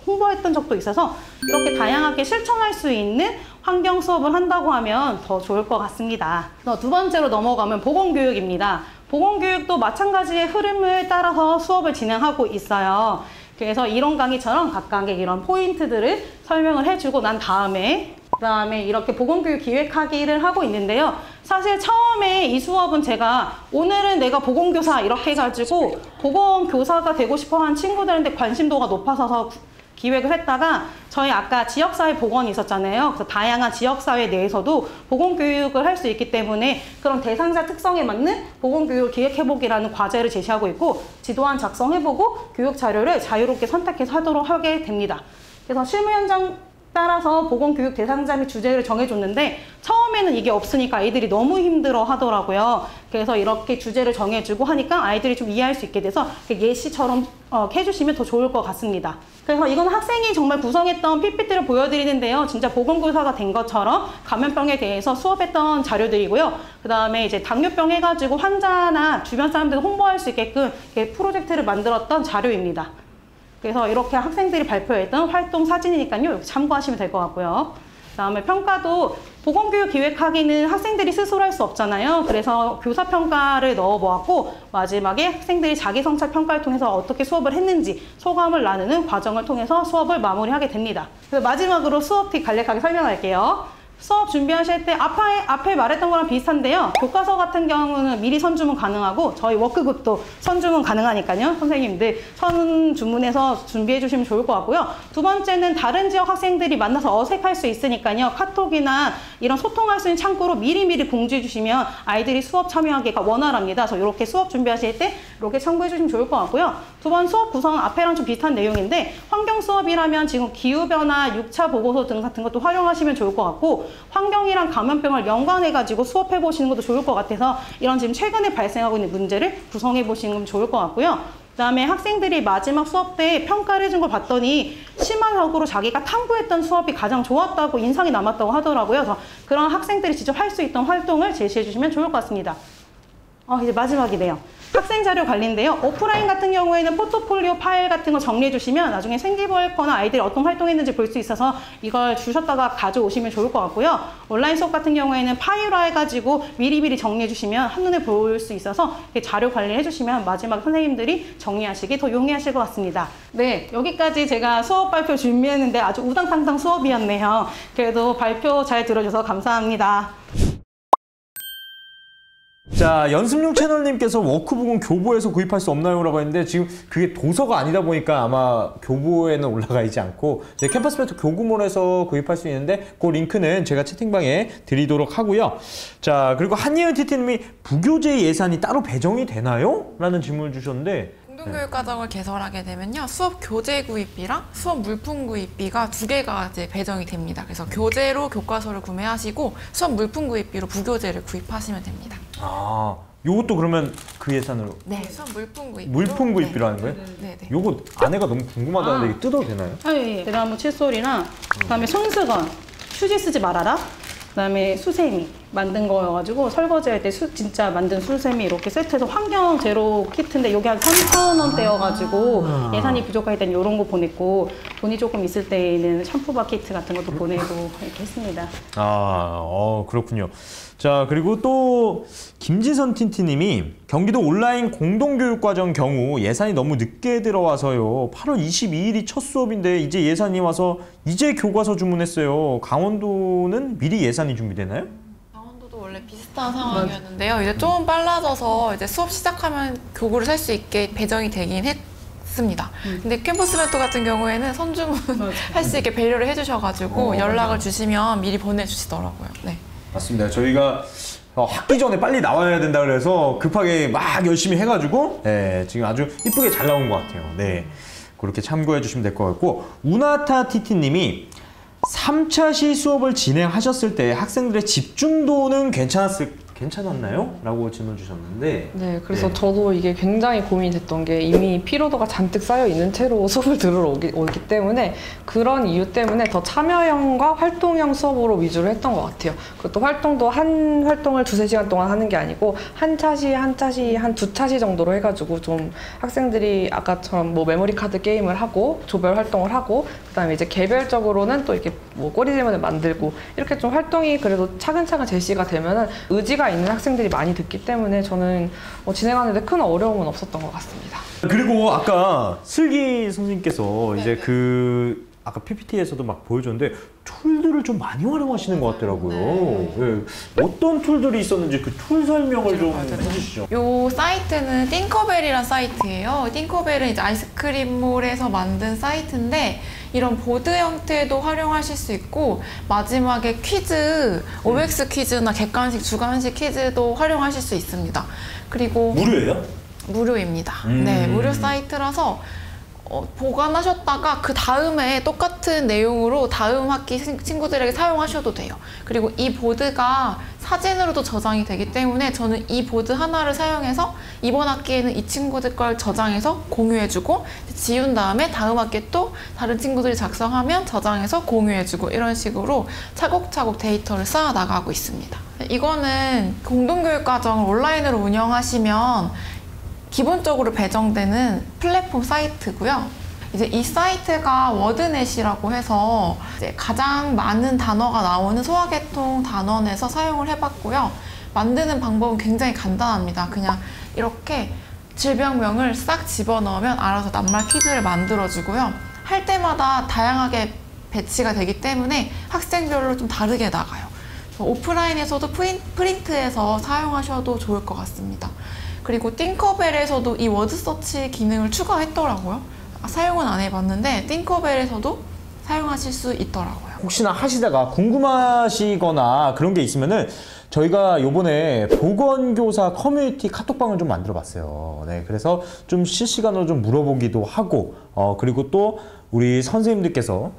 홍보했던 적도 있어서 이렇게 다양하게 실천할 수 있는 환경 수업을 한다고 하면 더 좋을 것 같습니다. 두 번째로 넘어가면 보건교육입니다. 보건교육도 마찬가지의 흐름을 따라서 수업을 진행하고 있어요. 그래서 이론 강의처럼 각각의 이런 포인트들을 설명을 해주고 난 다음에 그다음에 이렇게 보건교육 기획하기를 하고 있는데요. 사실 처음에 이 수업은 제가 오늘은 내가 보건교사 이렇게 해가지고 보건교사가 되고 싶어하는 친구들한테 관심도가 높아서 기획을 했다가 저희 아까 지역사회 보건이 있었잖아요. 그래서 다양한 지역사회 내에서도 보건교육을 할 수 있기 때문에 그런 대상자 특성에 맞는 보건교육을 기획해보기라는 과제를 제시하고 있고 지도안 작성해보고 교육 자료를 자유롭게 선택해서 하도록 하게 됩니다. 그래서 실무 현장 따라서 보건교육 대상자 및 주제를 정해줬는데 처음에는 이게 없으니까 아이들이 너무 힘들어 하더라고요. 그래서 이렇게 주제를 정해주고 하니까 아이들이 좀 이해할 수 있게 돼서 예시처럼 해주시면 더 좋을 것 같습니다. 그래서 이건 학생이 정말 구성했던 PPT를 보여드리는데요. 진짜 보건교사가 된 것처럼 감염병에 대해서 수업했던 자료들이고요. 그 다음에 이제 당뇨병 해가지고 환자나 주변 사람들 홍보할 수 있게끔 프로젝트를 만들었던 자료입니다. 그래서 이렇게 학생들이 발표했던 활동 사진이니까요. 참고하시면 될 것 같고요. 그다음에 평가도 보건교육 기획하기는 학생들이 스스로 할 수 없잖아요. 그래서 교사평가를 넣어보았고 마지막에 학생들이 자기성찰 평가를 통해서 어떻게 수업을 했는지 소감을 나누는 과정을 통해서 수업을 마무리하게 됩니다. 그래서 마지막으로 수업 팁 간략하게 설명할게요. 수업 준비하실 때 앞에 말했던 거랑 비슷한데요. 교과서 같은 경우는 미리 선주문 가능하고 저희 워크북도 선주문 가능하니까요. 선생님들 선주문해서 준비해 주시면 좋을 것 같고요. 두 번째는 다른 지역 학생들이 만나서 어색할 수 있으니까요. 카톡이나 이런 소통할 수 있는 창구로 미리미리 공지해 주시면 아이들이 수업 참여하기가 원활합니다. 그래서 이렇게 수업 준비하실 때 이렇게 참고해 주시면 좋을 것 같고요. 두 번 수업 구성은 앞에랑 좀 비슷한 내용인데 환경 수업이라면 지금 기후변화, 6차 보고서 등 같은 것도 활용하시면 좋을 것 같고 환경이랑 감염병을 연관해가지고 수업해 보시는 것도 좋을 것 같아서 이런 지금 최근에 발생하고 있는 문제를 구성해 보시는 건 좋을 것 같고요. 그 다음에 학생들이 마지막 수업 때 평가를 해준 걸 봤더니 심화적으로 자기가 탐구했던 수업이 가장 좋았다고 인상이 남았다고 하더라고요. 그래서 그런 학생들이 직접 할 수 있던 활동을 제시해 주시면 좋을 것 같습니다. 이제 마지막이네요. 학생 자료 관리인데요. 오프라인 같은 경우에는 포트폴리오 파일 같은 거 정리해 주시면 나중에 생기부할거나 아이들이 어떤 활동했는지 볼 수 있어서 이걸 주셨다가 가져오시면 좋을 것 같고요. 온라인 수업 같은 경우에는 파일화 해가지고 미리미리 정리해 주시면 한눈에 볼 수 있어서 자료 관리해 주시면 마지막 선생님들이 정리하시기 더 용이하실 것 같습니다. 네, 여기까지 제가 수업 발표 준비했는데 아주 우당탕탕 수업이었네요. 그래도 발표 잘 들어줘서 감사합니다. 자, 연습용 채널님께서 워크북은 교보에서 구입할 수 없나요? 라고 했는데 지금 그게 도서가 아니다 보니까 아마 교보에는 올라가 있지 않고 제 캠퍼스메트 교구몰에서 구입할 수 있는데 그 링크는 제가 채팅방에 드리도록 하고요. 자, 그리고 한예은 TT님이 부교재 예산이 따로 배정이 되나요? 라는 질문을 주셨는데 공동교육과정을 개설하게 되면요. 수업 교재 구입비랑 수업 물품 구입비가 두 개가 이제 배정이 됩니다. 그래서 교재로 교과서를 구매하시고 수업 물품 구입비로 부교재를 구입하시면 됩니다. 아, 요것도 그러면 그 예산으로? 네, 수업 물품 구입비. 물품 구입비로 하는 거예요? 네. 요거 안에가 너무 궁금하다는데 이게 뜯어도 되나요? 예. 대나무 칫솔이랑 그다음에 손수건, 휴지 쓰지 말아라. 그다음에 수세미 만든 거여가지고 설거지할 때 진짜 만든 수세미 이렇게 세트해서 환경 제로 키트인데 여기 한 3,000원대여가지고 예산이 부족할 땐 이런 거 보냈고 돈이 조금 있을 때에는 샴푸바 키트 같은 것도 보내고 이렇게 했습니다. 그렇군요. 자, 그리고 또 김지선 틴티님이 경기도 온라인 공동교육과정 경우 예산이 너무 늦게 들어와서요. 8월 22일이 첫 수업인데 이제 예산이 와서 이제 교과서 주문했어요. 강원도는 미리 예산이 준비되나요? 강원도도 원래 비슷한 상황이었는데요. 이제 좀 빨라져서 이제 수업 시작하면 교구를 살 수 있게 배정이 되긴 했습니다. 근데 캠퍼스멘토 같은 경우에는 선주문 할 수 있게 배려를 해주셔가지고 연락을 주시면 미리 보내주시더라고요. 네. 맞습니다. 저희가 학기 전에 빨리 나와야 된다 그래서 급하게 막 열심히 해가지고 지금 아주 이쁘게 잘 나온 것 같아요. 네, 그렇게 참고해 주시면 될 것 같고 우나타 TT님이 3차 시 수업을 진행하셨을 때 학생들의 집중도는 괜찮았나요? 라고 질문 주셨는데 네, 그래서 저도 이게 굉장히 고민이 됐던 게 이미 피로도가 잔뜩 쌓여 있는 채로 수업을 들으러 오기 때문에 그런 이유 때문에 더 참여형과 활동형 수업으로 위주로 했던 것 같아요. 그리고 또 활동도 한 활동을 2-3시간 동안 하는 게 아니고 한 차시, 한 2차시 정도로 해가지고 좀 학생들이 아까처럼 뭐 메모리 카드 게임을 하고 조별 활동을 하고 그다음에 이제 개별적으로는 또 이렇게 뭐 꼬리질문을 만들고 이렇게 좀 활동이 그래도 차근차근 제시가 되면은 의지가 있는 학생들이 많이 듣기 때문에 저는 진행하는데 큰 어려움은 없었던 것 같습니다. 그리고 아까 슬기 선생님께서 이제 그 아까 PPT에서도 막 보여줬는데 툴들을 좀 많이 활용하시는 것 같더라고요. 네. 어떤 툴들이 있었는지 그 툴 설명을 좀 해주시죠. 이 사이트는 띵커벨이란 사이트예요. 띵커벨은 이제 아이스크림몰에서 만든 사이트인데 이런 보드 형태도 활용하실 수 있고 마지막에 퀴즈, OX 퀴즈나 객관식, 주관식 퀴즈도 활용하실 수 있습니다. 그리고 무료예요? 무료입니다. 네, 무료 사이트라서 보관하셨다가 그 다음에 똑같은 내용으로 다음 학기 친구들에게 사용하셔도 돼요. 그리고 이 보드가 사진으로도 저장이 되기 때문에 저는 이 보드 하나를 사용해서 이번 학기에는 이 친구들 걸 저장해서 공유해주고 지운 다음에 다음 학기에 또 다른 친구들이 작성하면 저장해서 공유해주고 이런 식으로 차곡차곡 데이터를 쌓아 나가고 있습니다. 이거는 공동교육과정을 온라인으로 운영하시면 기본적으로 배정되는 플랫폼 사이트고요. 이제 이 사이트가 워드넷이라고 해서 이제 가장 많은 단어가 나오는 소화계통 단원에서 사용을 해봤고요. 만드는 방법은 굉장히 간단합니다. 그냥 이렇게 질병명을 싹 집어넣으면 알아서 낱말 퀴즈를 만들어주고요. 할 때마다 다양하게 배치가 되기 때문에 학생별로 좀 다르게 나가요. 오프라인에서도 프린트해서 사용하셔도 좋을 것 같습니다. 그리고 띵커벨에서도 이 워드 서치 기능을 추가했더라고요. 사용은 안 해봤는데 띵커벨에서도 사용하실 수 있더라고요. 혹시나 하시다가 궁금하시거나 그런 게 있으면은 저희가 요번에 보건교사 커뮤니티 카톡방을 좀 만들어 봤어요. 네, 그래서 좀 실시간으로 좀 물어보기도 하고, 그리고 또 우리 선생님들께서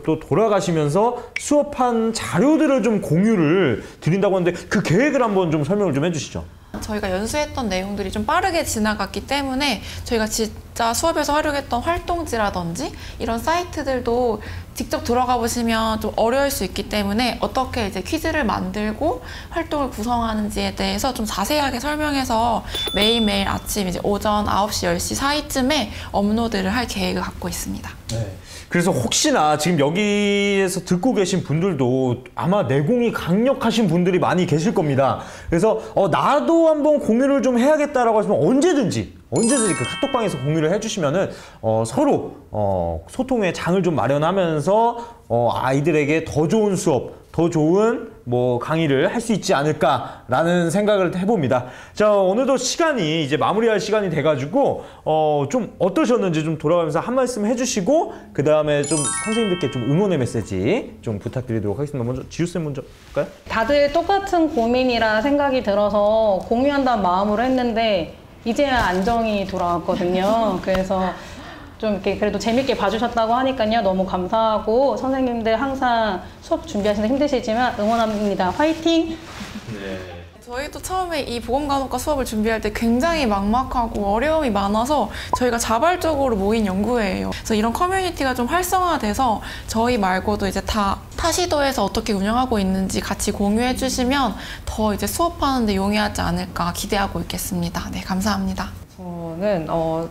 또 돌아가시면서 수업한 자료들을 좀 공유를 드린다고 하는데 그 계획을 한번 좀 설명을 좀 해주시죠. 저희가 연수했던 내용들이 좀 빠르게 지나갔기 때문에 저희가 진짜 수업에서 활용했던 활동지라든지 이런 사이트들도 직접 들어가 보시면 좀 어려울 수 있기 때문에 어떻게 이제 퀴즈를 만들고 활동을 구성하는지에 대해서 좀 자세하게 설명해서 매일매일 아침 이제 오전 9시, 10시 사이쯤에 업로드를 할 계획을 갖고 있습니다. 네. 그래서 혹시나 지금 여기에서 듣고 계신 분들도 아마 내공이 강력하신 분들이 많이 계실 겁니다. 그래서 나도 한번 공유를 좀 해야겠다라고 하시면 언제든지 그 카톡방에서 공유를 해주시면은 서로 소통의 장을 좀 마련하면서 아이들에게 더 좋은 수업, 더 좋은 강의를 할 수 있지 않을까라는 생각을 해봅니다. 자, 오늘도 시간이 이제 마무리할 시간이 돼가지고 좀 어떠셨는지 좀 돌아가면서 한 말씀 해주시고 그 다음에 좀 선생님들께 좀 응원의 메시지 좀 부탁드리도록 하겠습니다. 먼저 지우쌤 먼저 할까요? 다들 똑같은 고민이라 생각이 들어서 공유한다는 마음으로 했는데 이제야 안정이 돌아왔거든요. 그래서 좀 이렇게 그래도 재밌게 봐주셨다고 하니까요. 너무 감사하고 선생님들 항상 수업 준비하시는 데 힘드시지만 응원합니다. 화이팅! 네. 저희도 처음에 이 보건간호과 수업을 준비할 때 굉장히 막막하고 어려움이 많아서 저희가 자발적으로 모인 연구회예요. 그래서 이런 커뮤니티가 좀 활성화돼서 저희 말고도 이제 타 시도에서 어떻게 운영하고 있는지 같이 공유해 주시면 더 이제 수업하는데 용이하지 않을까 기대하고 있겠습니다. 네, 감사합니다.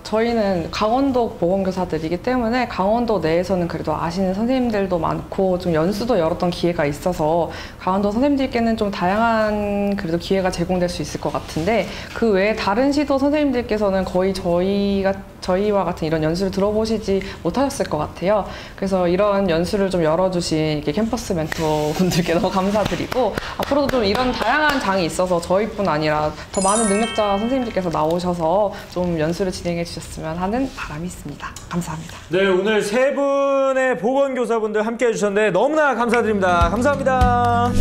저희는 강원도 보건교사들이기 때문에 강원도 내에서는 그래도 아시는 선생님들도 많고 좀 연수도 열었던 기회가 있어서 강원도 선생님들께는 좀 다양한 그래도 기회가 제공될 수 있을 것 같은데 그 외에 다른 시도 선생님들께서는 거의 저희와 같은 이런 연수를 들어보시지 못하셨을 것 같아요. 그래서 이런 연수를 좀 열어주신 이렇게 캠퍼스 멘토 분들께 너무 감사드리고 앞으로도 좀 이런 다양한 장이 있어서 저희뿐 아니라 더 많은 능력자 선생님들께서 나오셔서 좀 연수를 진행해 주셨으면 하는 바람이 있습니다. 감사합니다. 네, 오늘 세 분의 보건교사분들 함께 해주셨는데 너무나 감사드립니다. 감사합니다.